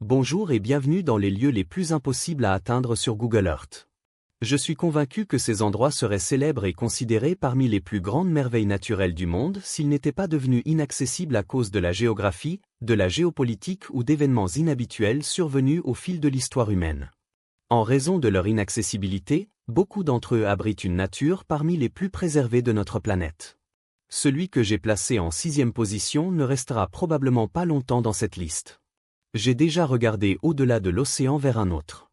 Bonjour et bienvenue dans les lieux les plus impossibles à atteindre sur Google Earth. Je suis convaincu que ces endroits seraient célèbres et considérés parmi les plus grandes merveilles naturelles du monde s'ils n'étaient pas devenus inaccessibles à cause de la géographie, de la géopolitique ou d'événements inhabituels survenus au fil de l'histoire humaine. En raison de leur inaccessibilité, beaucoup d'entre eux abritent une nature parmi les plus préservées de notre planète. Celui que j'ai placé en 6e position ne restera probablement pas longtemps dans cette liste. J'ai déjà regardé au-delà de l'océan vers un autre.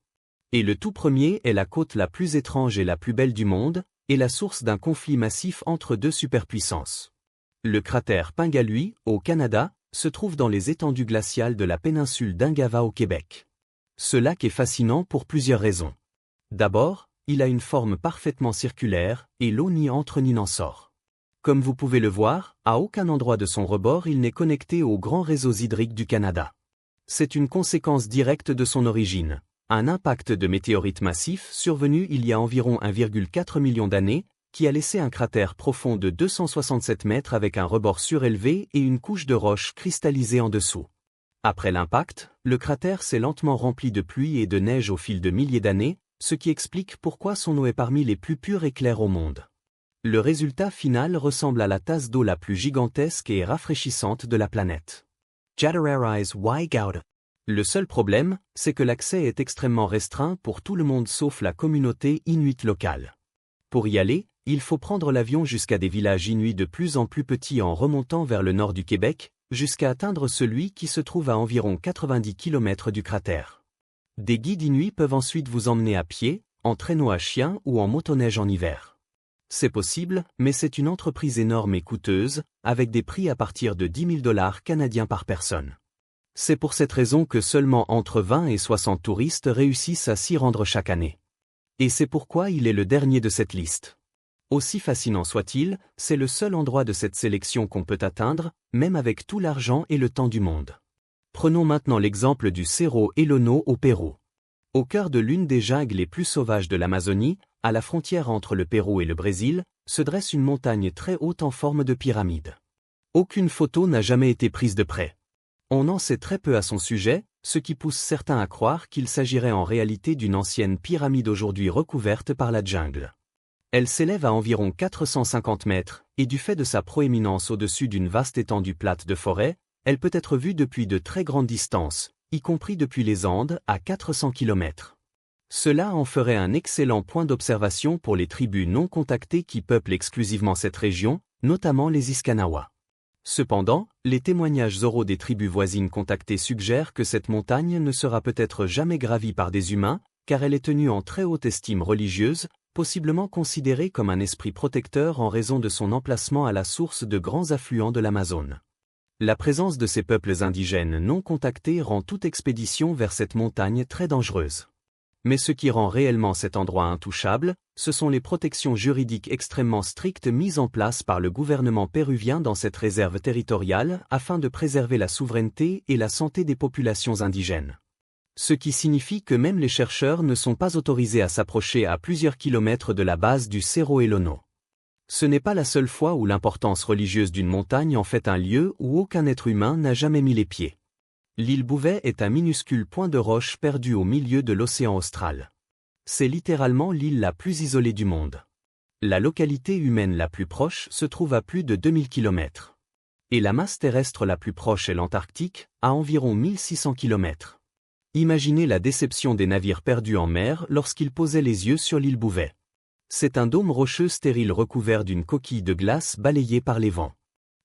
Et le tout premier est la côte la plus étrange et la plus belle du monde, et la source d'un conflit massif entre deux superpuissances. Le cratère Pingalui, au Canada, se trouve dans les étendues glaciales de la péninsule d'Ungava au Québec. Ce lac est fascinant pour plusieurs raisons. D'abord, il a une forme parfaitement circulaire, et l'eau n'y entre ni n'en sort. Comme vous pouvez le voir, à aucun endroit de son rebord il n'est connecté aux grands réseaux hydriques du Canada. C'est une conséquence directe de son origine. Un impact de météorite massif survenu il y a environ 1,4 million d'années, qui a laissé un cratère profond de 267 mètres avec un rebord surélevé et une couche de roches cristallisées en dessous. Après l'impact, le cratère s'est lentement rempli de pluie et de neige au fil de milliers d'années, ce qui explique pourquoi son eau est parmi les plus pures et claires au monde. Le résultat final ressemble à la tasse d'eau la plus gigantesque et rafraîchissante de la planète. Le seul problème, c'est que l'accès est extrêmement restreint pour tout le monde sauf la communauté inuite locale. Pour y aller, il faut prendre l'avion jusqu'à des villages inuits de plus en plus petits en remontant vers le nord du Québec, jusqu'à atteindre celui qui se trouve à environ 90 km du cratère. Des guides inuits peuvent ensuite vous emmener à pied, en traîneau à chien ou en motoneige en hiver. C'est possible, mais c'est une entreprise énorme et coûteuse, avec des prix à partir de 10 000 $ canadiens par personne. C'est pour cette raison que seulement entre 20 et 60 touristes réussissent à s'y rendre chaque année. Et c'est pourquoi il est le dernier de cette liste. Aussi fascinant soit-il, c'est le seul endroit de cette sélection qu'on peut atteindre, même avec tout l'argent et le temps du monde. Prenons maintenant l'exemple du Cerro Elono au Pérou. Au cœur de l'une des jungles les plus sauvages de l'Amazonie, à la frontière entre le Pérou et le Brésil, se dresse une montagne très haute en forme de pyramide. Aucune photo n'a jamais été prise de près. On en sait très peu à son sujet, ce qui pousse certains à croire qu'il s'agirait en réalité d'une ancienne pyramide aujourd'hui recouverte par la jungle. Elle s'élève à environ 450 mètres, et du fait de sa proéminence au-dessus d'une vaste étendue plate de forêt, elle peut être vue depuis de très grandes distances, y compris depuis les Andes, à 400 km. Cela en ferait un excellent point d'observation pour les tribus non contactées qui peuplent exclusivement cette région, notamment les Iskanawa. Cependant, les témoignages oraux des tribus voisines contactées suggèrent que cette montagne ne sera peut-être jamais gravie par des humains, car elle est tenue en très haute estime religieuse, possiblement considérée comme un esprit protecteur en raison de son emplacement à la source de grands affluents de l'Amazone. La présence de ces peuples indigènes non contactés rend toute expédition vers cette montagne très dangereuse. Mais ce qui rend réellement cet endroit intouchable, ce sont les protections juridiques extrêmement strictes mises en place par le gouvernement péruvien dans cette réserve territoriale afin de préserver la souveraineté et la santé des populations indigènes. Ce qui signifie que même les chercheurs ne sont pas autorisés à s'approcher à plusieurs kilomètres de la base du Cerro Elono. Ce n'est pas la seule fois où l'importance religieuse d'une montagne en fait un lieu où aucun être humain n'a jamais mis les pieds. L'île Bouvet est un minuscule point de roche perdu au milieu de l'océan austral. C'est littéralement l'île la plus isolée du monde. La localité humaine la plus proche se trouve à plus de 2000 km. Et la masse terrestre la plus proche est l'Antarctique, à environ 1600 km. Imaginez la déception des navires perdus en mer lorsqu'ils posaient les yeux sur l'île Bouvet. C'est un dôme rocheux stérile recouvert d'une coquille de glace balayée par les vents.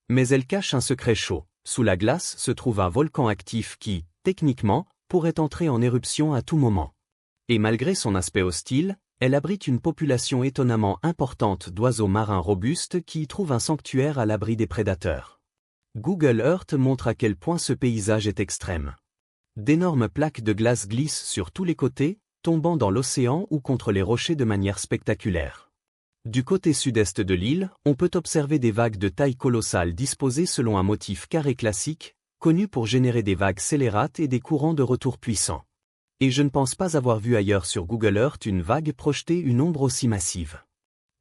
Mais elle cache un secret chaud. Sous la glace se trouve un volcan actif qui, techniquement, pourrait entrer en éruption à tout moment. Et malgré son aspect hostile, elle abrite une population étonnamment importante d'oiseaux marins robustes qui y trouvent un sanctuaire à l'abri des prédateurs. Google Earth montre à quel point ce paysage est extrême. D'énormes plaques de glace glissent sur tous les côtés, tombant dans l'océan ou contre les rochers de manière spectaculaire. Du côté sud-est de l'île, on peut observer des vagues de taille colossale disposées selon un motif carré classique, connu pour générer des vagues scélérates et des courants de retour puissants. Et je ne pense pas avoir vu ailleurs sur Google Earth une vague projeter une ombre aussi massive.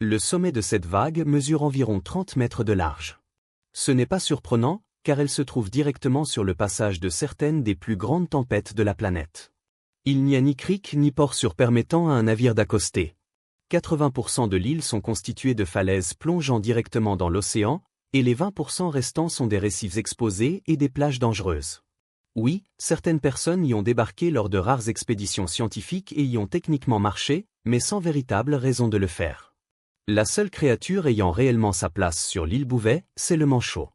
Le sommet de cette vague mesure environ 30 mètres de large. Ce n'est pas surprenant, car elle se trouve directement sur le passage de certaines des plus grandes tempêtes de la planète. Il n'y a ni crique ni port sûr permettant à un navire d'accoster. 80% de l'île sont constitués de falaises plongeant directement dans l'océan, et les 20% restants sont des récifs exposés et des plages dangereuses. Oui, certaines personnes y ont débarqué lors de rares expéditions scientifiques et y ont techniquement marché, mais sans véritable raison de le faire. La seule créature ayant réellement sa place sur l'île Bouvet, c'est le manchot.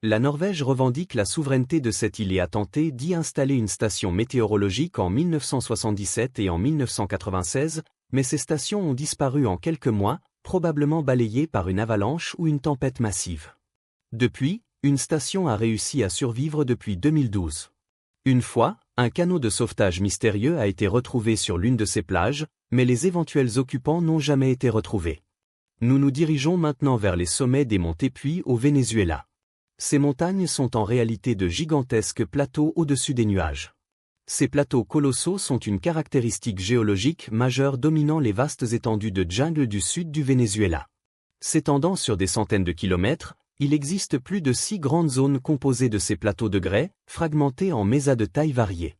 La Norvège revendique la souveraineté de cette île et a tenté d'y installer une station météorologique en 1977 et en 1996, mais ces stations ont disparu en quelques mois, probablement balayées par une avalanche ou une tempête massive. Depuis, une station a réussi à survivre depuis 2012. Une fois, un canot de sauvetage mystérieux a été retrouvé sur l'une de ces plages, mais les éventuels occupants n'ont jamais été retrouvés. Nous nous dirigeons maintenant vers les sommets des monts Tepuy au Venezuela. Ces montagnes sont en réalité de gigantesques plateaux au-dessus des nuages. Ces plateaux colossaux sont une caractéristique géologique majeure dominant les vastes étendues de jungle du sud du Venezuela. S'étendant sur des centaines de kilomètres, il existe plus de 6 grandes zones composées de ces plateaux de grès, fragmentés en mésas de taille variée.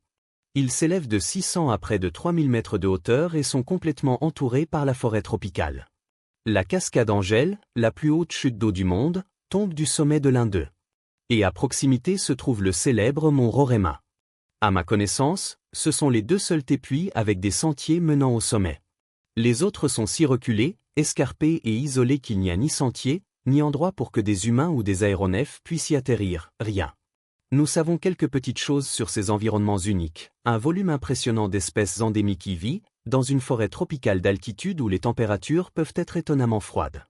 Ils s'élèvent de 600 à près de 3000 mètres de hauteur et sont complètement entourés par la forêt tropicale. La cascade Angel, la plus haute chute d'eau du monde, tombe du sommet de l'un d'eux. Et à proximité se trouve le célèbre mont Roraima. À ma connaissance, ce sont les deux seuls tépuis avec des sentiers menant au sommet. Les autres sont si reculés, escarpés et isolés qu'il n'y a ni sentier, ni endroit pour que des humains ou des aéronefs puissent y atterrir, rien. Nous savons quelques petites choses sur ces environnements uniques, un volume impressionnant d'espèces endémiques y vit, dans une forêt tropicale d'altitude où les températures peuvent être étonnamment froides.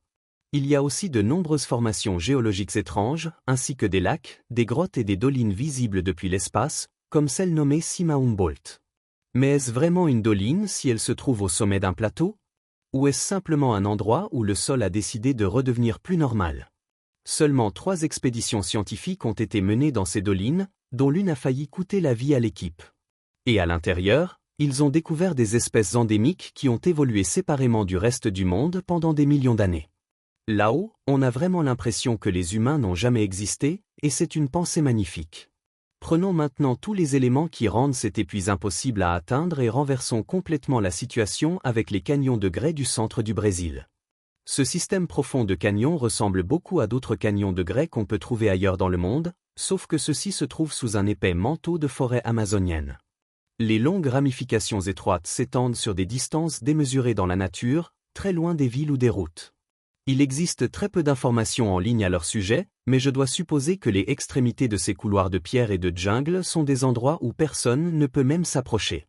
Il y a aussi de nombreuses formations géologiques étranges, ainsi que des lacs, des grottes et des dolines visibles depuis l'espace, comme celle nommée Cima Humboldt. Mais est-ce vraiment une doline si elle se trouve au sommet d'un plateau? Ou est-ce simplement un endroit où le sol a décidé de redevenir plus normal? Seulement 3 expéditions scientifiques ont été menées dans ces dolines, dont l'une a failli coûter la vie à l'équipe. Et à l'intérieur, ils ont découvert des espèces endémiques qui ont évolué séparément du reste du monde pendant des millions d'années. Là-haut, on a vraiment l'impression que les humains n'ont jamais existé, et c'est une pensée magnifique. Prenons maintenant tous les éléments qui rendent cet épuis impossible à atteindre et renversons complètement la situation avec les canyons de grès du centre du Brésil. Ce système profond de canyons ressemble beaucoup à d'autres canyons de grès qu'on peut trouver ailleurs dans le monde, sauf que ceux-ci se trouvent sous un épais manteau de forêt amazonienne. Les longues ramifications étroites s'étendent sur des distances démesurées dans la nature, très loin des villes ou des routes. Il existe très peu d'informations en ligne à leur sujet, mais je dois supposer que les extrémités de ces couloirs de pierre et de jungle sont des endroits où personne ne peut même s'approcher.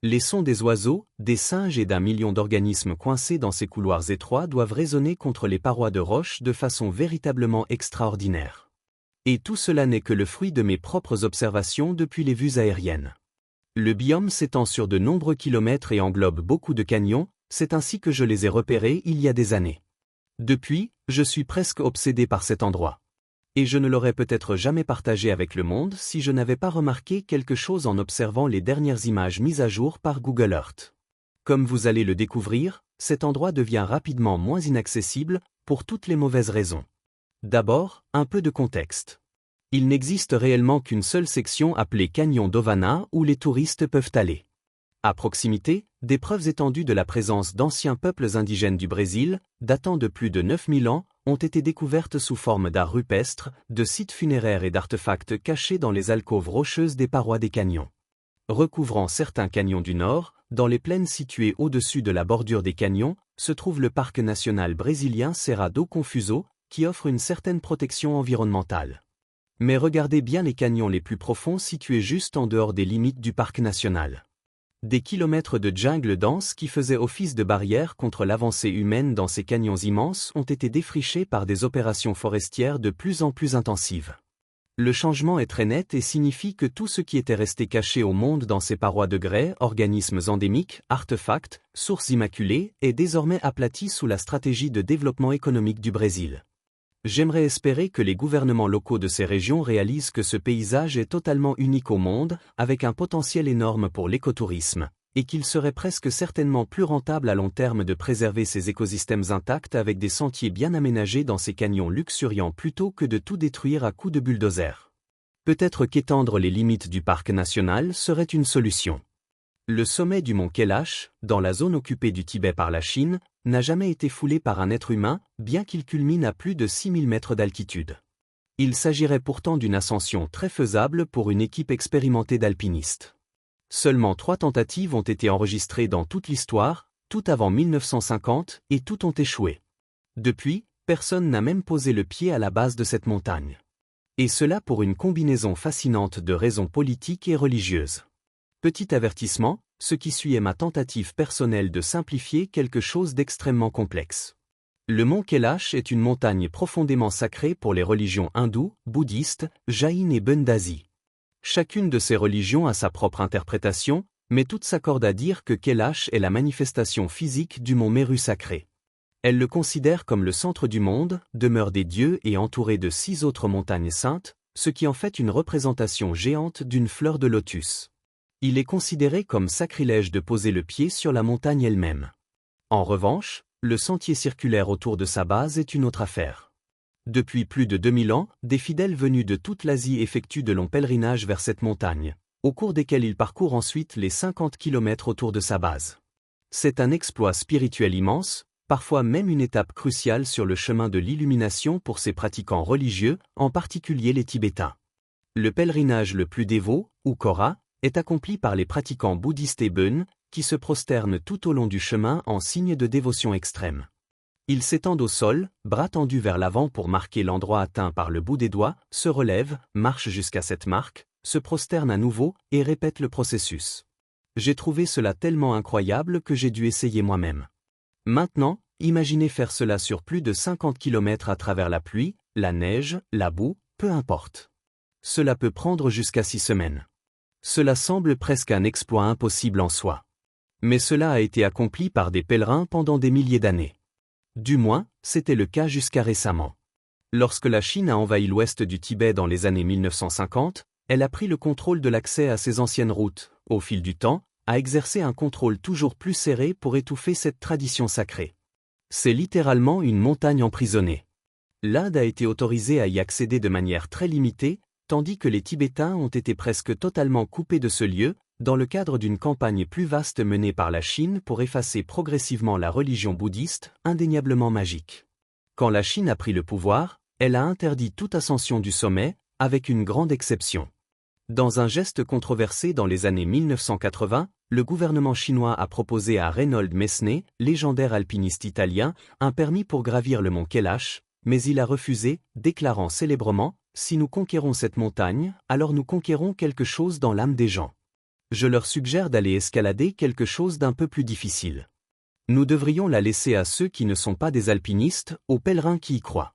Les sons des oiseaux, des singes et d'1 million d'organismes coincés dans ces couloirs étroits doivent résonner contre les parois de roche de façon véritablement extraordinaire. Et tout cela n'est que le fruit de mes propres observations depuis les vues aériennes. Le biome s'étend sur de nombreux kilomètres et englobe beaucoup de canyons, c'est ainsi que je les ai repérés il y a des années. Depuis, je suis presque obsédé par cet endroit. Et je ne l'aurais peut-être jamais partagé avec le monde si je n'avais pas remarqué quelque chose en observant les dernières images mises à jour par Google Earth. Comme vous allez le découvrir, cet endroit devient rapidement moins inaccessible, pour toutes les mauvaises raisons. D'abord, un peu de contexte. Il n'existe réellement qu'une seule section appelée Canyon d'Ovana où les touristes peuvent aller. À proximité, des preuves étendues de la présence d'anciens peuples indigènes du Brésil, datant de plus de 9000 ans, ont été découvertes sous forme d'art rupestre, de sites funéraires et d'artefacts cachés dans les alcôves rocheuses des parois des canyons. Recouvrant certains canyons du nord, dans les plaines situées au-dessus de la bordure des canyons, se trouve le parc national brésilien Serra do Confuso, qui offre une certaine protection environnementale. Mais regardez bien les canyons les plus profonds situés juste en dehors des limites du parc national. Des kilomètres de jungle dense qui faisaient office de barrière contre l'avancée humaine dans ces canyons immenses ont été défrichés par des opérations forestières de plus en plus intensives. Le changement est très net et signifie que tout ce qui était resté caché au monde dans ces parois de grès, organismes endémiques, artefacts, sources immaculées, est désormais aplati sous la stratégie de développement économique du Brésil. J'aimerais espérer que les gouvernements locaux de ces régions réalisent que ce paysage est totalement unique au monde, avec un potentiel énorme pour l'écotourisme, et qu'il serait presque certainement plus rentable à long terme de préserver ces écosystèmes intacts avec des sentiers bien aménagés dans ces canyons luxuriants plutôt que de tout détruire à coups de bulldozer. Peut-être qu'étendre les limites du parc national serait une solution. Le sommet du mont Kailash, dans la zone occupée du Tibet par la Chine, n'a jamais été foulé par un être humain, bien qu'il culmine à plus de 6000 mètres d'altitude. Il s'agirait pourtant d'une ascension très faisable pour une équipe expérimentée d'alpinistes. Seulement 3 tentatives ont été enregistrées dans toute l'histoire, toutes avant 1950, et toutes ont échoué. Depuis, personne n'a même posé le pied à la base de cette montagne. Et cela pour une combinaison fascinante de raisons politiques et religieuses. Petit avertissement, ce qui suit est ma tentative personnelle de simplifier quelque chose d'extrêmement complexe. Le mont Kailash est une montagne profondément sacrée pour les religions hindoues, bouddhistes, jaïnes et bundes d'Asie. Chacune de ces religions a sa propre interprétation, mais toutes s'accordent à dire que Kailash est la manifestation physique du mont Méru sacré. Elles le considèrent comme le centre du monde, demeure des dieux et entouré de 6 autres montagnes saintes, ce qui en fait une représentation géante d'une fleur de lotus. Il est considéré comme sacrilège de poser le pied sur la montagne elle-même. En revanche, le sentier circulaire autour de sa base est une autre affaire. Depuis plus de 2000 ans, des fidèles venus de toute l'Asie effectuent de longs pèlerinages vers cette montagne, au cours desquels ils parcourent ensuite les 50 km autour de sa base. C'est un exploit spirituel immense, parfois même une étape cruciale sur le chemin de l'illumination pour ces pratiquants religieux, en particulier les Tibétains. Le pèlerinage le plus dévot, ou Kora, est accompli par les pratiquants bouddhistes et Bön, qui se prosternent tout au long du chemin en signe de dévotion extrême. Ils s'étendent au sol, bras tendus vers l'avant pour marquer l'endroit atteint par le bout des doigts, se relèvent, marchent jusqu'à cette marque, se prosternent à nouveau et répètent le processus. J'ai trouvé cela tellement incroyable que j'ai dû essayer moi-même. Maintenant, imaginez faire cela sur plus de 50 km à travers la pluie, la neige, la boue, peu importe. Cela peut prendre jusqu'à 6 semaines. Cela semble presque un exploit impossible en soi. Mais cela a été accompli par des pèlerins pendant des milliers d'années. Du moins, c'était le cas jusqu'à récemment. Lorsque la Chine a envahi l'ouest du Tibet dans les années 1950, elle a pris le contrôle de l'accès à ses anciennes routes, au fil du temps, a exercé un contrôle toujours plus serré pour étouffer cette tradition sacrée. C'est littéralement une montagne emprisonnée. L'Inde a été autorisée à y accéder de manière très limitée, tandis que les Tibétains ont été presque totalement coupés de ce lieu, dans le cadre d'une campagne plus vaste menée par la Chine pour effacer progressivement la religion bouddhiste, indéniablement magique. Quand la Chine a pris le pouvoir, elle a interdit toute ascension du sommet, avec une grande exception. Dans un geste controversé dans les années 1980, le gouvernement chinois a proposé à Reinhold Messner, légendaire alpiniste italien, un permis pour gravir le mont Kailash, mais il a refusé, déclarant célèbrement « Si nous conquérons cette montagne, alors nous conquérons quelque chose dans l'âme des gens. Je leur suggère d'aller escalader quelque chose d'un peu plus difficile. Nous devrions la laisser à ceux qui ne sont pas des alpinistes, aux pèlerins qui y croient. »